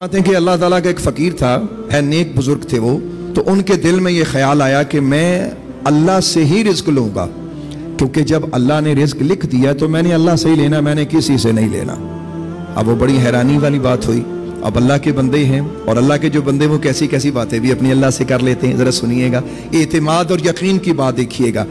कहते हैं कि अल्लाह ताला का एक फ़कीर था, है नेक बुजुर्ग थे वो, तो उनके दिल में ये ख्याल आया कि मैं अल्लाह से ही रिज्क लूँगा, क्योंकि जब अल्लाह ने रिज्क लिख दिया तो मैंने अल्लाह से ही लेना, मैंने किसी से नहीं लेना। अब वो बड़ी हैरानी वाली बात हुई। अब अल्लाह के बंदे हैं और अल्लाह के जो बंदे वो कैसी कैसी बातें भी अपनी अल्लाह से कर लेते हैं। ज़रा सुनिएगा, एतमाद और यकीन की बात देखिएगा।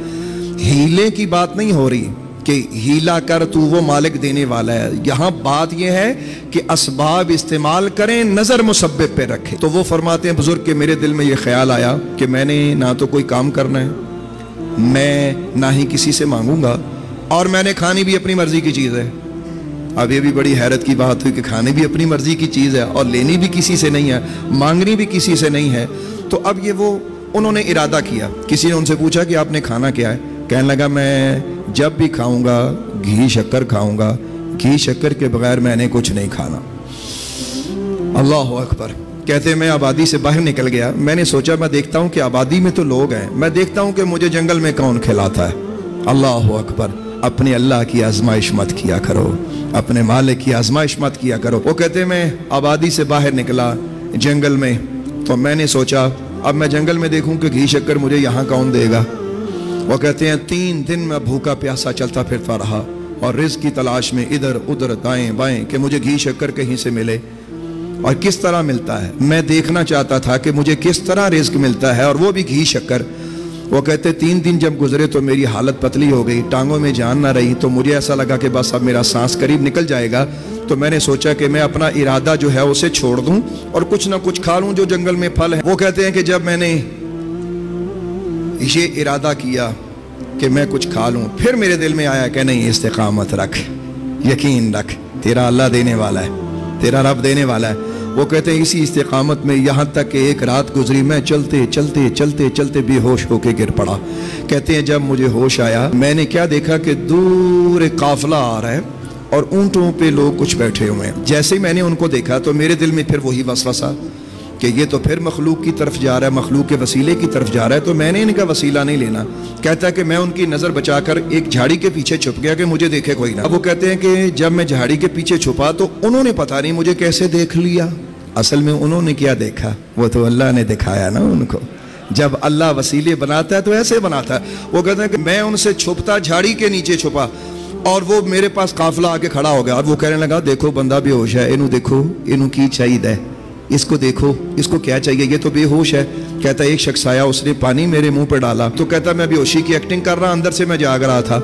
हीले की बात नहीं हो रही कि हीला कर तू वो मालिक देने वाला है। यहाँ बात यह है कि असबाब इस्तेमाल करें, नज़र मुसब्बिब पे रखें। तो वो फरमाते हैं बुजुर्ग के मेरे दिल में ये ख्याल आया कि मैंने ना तो कोई काम करना है, मैं ना ही किसी से मांगूंगा, और मैंने खानी भी अपनी मर्जी की चीज़ है। अब ये भी बड़ी हैरत की बात हुई कि खाने भी अपनी मर्जी की चीज़ है और लेनी भी किसी से नहीं है, मांगनी भी किसी से नहीं है। तो अब ये वो उन्होंने इरादा किया। किसी ने उनसे पूछा कि आपने खाना क्या है? कहने लगा मैं जब भी खाऊंगा घी शक्कर खाऊंगा, घी शक्कर के बगैर मैंने कुछ नहीं खाना। अल्लाह अकबर। कहते मैं आबादी से बाहर निकल गया, मैंने सोचा मैं देखता हूँ कि आबादी में तो लोग हैं, मैं देखता हूँ कि मुझे जंगल में कौन खिलाता है। अल्लाह अकबर। अपने अल्लाह की आजमाइश मत किया करो, अपने मालिक की आजमाइश मत किया करो। वो कहते मैं आबादी से बाहर निकला जंगल में, तो मैंने सोचा अब मैं जंगल में देखूं कि घी शक्कर मुझे यहाँ कौन देगा। वो कहते हैं 3 दिन मैं भूखा प्यासा चलता फिरता रहा और रिज़्क की तलाश में इधर उधर दाएं बाएं कि मुझे घी शक्कर कहीं से मिले और किस तरह मिलता है। मैं देखना चाहता था कि मुझे किस तरह रिज़्क मिलता है और वो भी घी शक्कर। वो कहते 3 दिन जब गुजरे तो मेरी हालत पतली हो गई, टांगों में जान ना रही, तो मुझे ऐसा लगा कि बस अब मेरा सांस करीब निकल जाएगा। तो मैंने सोचा कि मैं अपना इरादा जो है उसे छोड़ दूं और कुछ ना कुछ खा लूं जो जंगल में फल है। वो कहते हैं कि जब मैंने ये इरादा किया कि मैं कुछ खा लूं, फिर मेरे दिल में आया कि नहीं, इस्तिकामत रख, यकीन रख, तेरा अल्लाह देने वाला है, तेरा रब देने वाला है। वो कहते हैं इसी इस्तिकामत में यहाँ तक कि एक रात गुजरी, मैं चलते चलते चलते चलते बेहोश होके गिर पड़ा। कहते हैं जब मुझे होश आया मैंने क्या देखा कि दूर एक काफिला आ रहा है और ऊंटों पे लोग कुछ बैठे हुए हैं। जैसे ही मैंने उनको देखा तो मेरे दिल में फिर वही वसवसा कि ये तो फिर मखलूक की तरफ जा रहा है, मखलूक के वसीले की तरफ जा रहा है, तो मैंने इनका वसीला नहीं लेना। कहता है कि मैं उनकी नज़र बचाकर एक झाड़ी के पीछे छुप गया कि मुझे देखे कोई ना। अब वो कहते हैं कि जब मैं झाड़ी के पीछे छुपा तो उन्होंने पता नहीं मुझे कैसे देख लिया। असल में उन्होंने क्या देखा, वो तो अल्लाह ने दिखाया ना उनको। जब अल्लाह वसीले बनाता है तो ऐसे बनाता है। वो कहते हैं कि मैं उनसे छुपता, झाड़ी के नीचे छुपा और वो मेरे पास काफिला आके खड़ा हो गया और वो कहने लगा देखो बंदा बेहोश है, इनू देखो, इनू की चाहिए, इसको देखो, इसको क्या चाहिए, ये तो बेहोश है। कहता एक शख्स आया, उसने पानी मेरे मुंह पर डाला। तो कहता मैं बेहोशी की एक्टिंग कर रहा, अंदर से मैं जाग रहा था।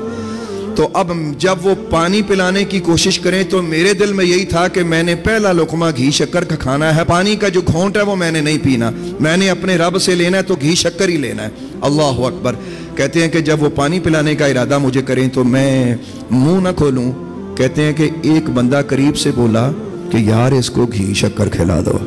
तो अब जब वो पानी पिलाने की कोशिश करें तो मेरे दिल में यही था कि मैंने पहला लुकमा घी शक्कर का खाना है, पानी का जो घोंट है वो मैंने नहीं पीना, मैंने अपने रब से लेना है तो घी शक्कर ही लेना है। अल्लाह अकबर। कहते हैं कि जब वो पानी पिलाने का इरादा मुझे करें तो मैं मुंह ना खोलूं। कहते हैं कि एक बंदा करीब से बोला कि यार इसको घी शक्कर खिला दो।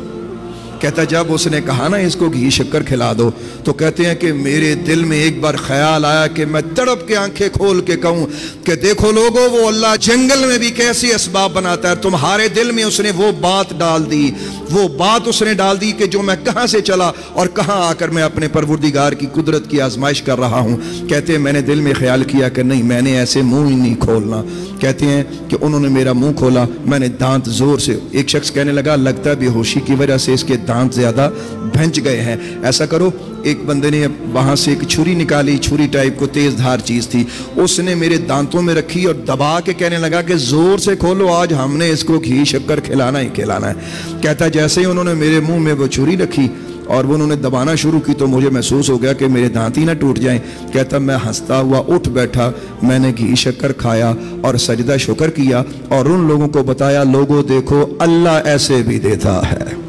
कहता जब उसने कहा ना इसको घी शक्कर खिला दो, तो कहते हैं कि मेरे दिल में एक बार ख्याल आया कि मैं तड़प के आंखें खोल के कहूं कि देखो लोगों, वो अल्लाह जंगल में भी कैसे असबाब बनाता है। तुम्हारे दिल में उसने वो बात डाल दी, वो बात उसने डाल दी कि जो मैं कहां से चला और कहां आकर मैं अपने परवरदिगार की कुदरत की आजमाइश कर रहा हूं। कहते हैं मैंने दिल में ख्याल किया कि नहीं, मैंने ऐसे मुंह ही नहीं खोलना। कहते हैं कि उन्होंने मेरा मुंह खोला, मैंने दांत जोर से, एक शख्स कहने लगा लगता है बेहोशी की वजह से इसके दांत ज्यादा भंज गए हैं, ऐसा करो। एक बंदे ने वहां से एक छुरी निकाली, छुरी टाइप को तेज धार चीज थी, उसने मेरे दांतों में रखी और दबा के कहने लगा कि जोर से खोलो, आज हमने इसको घी शक्कर खिलाना ही खिलाना है। कहता जैसे ही उन्होंने मेरे मुंह में वो छुरी रखी और वो उन्होंने दबाना शुरू की तो मुझे महसूस हो गया कि मेरे दांत ही ना टूट जाएं। कहता मैं हंसता हुआ उठ बैठा, मैंने घी शक्कर खाया और सजदा शुक्र किया और उन लोगों को बताया लोगों देखो अल्लाह ऐसे भी देता है।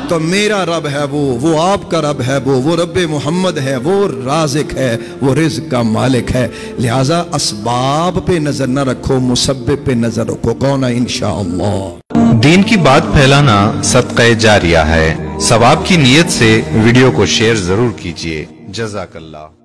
तो मेरा रब है वो आपका रब है वो रब्बे मोहम्मद है, वो राज़िक है, वो रिज़्क का मालिक है। लिहाजा असबाब पे नजर न रखो, मुसब्बिब पे नजर रखो। कौन है इंशाअल्लाह। दीन की बात फैलाना सदक़े जारिया है। सवाब की नीयत से वीडियो को शेयर जरूर कीजिए। जज़ाकल्लाह।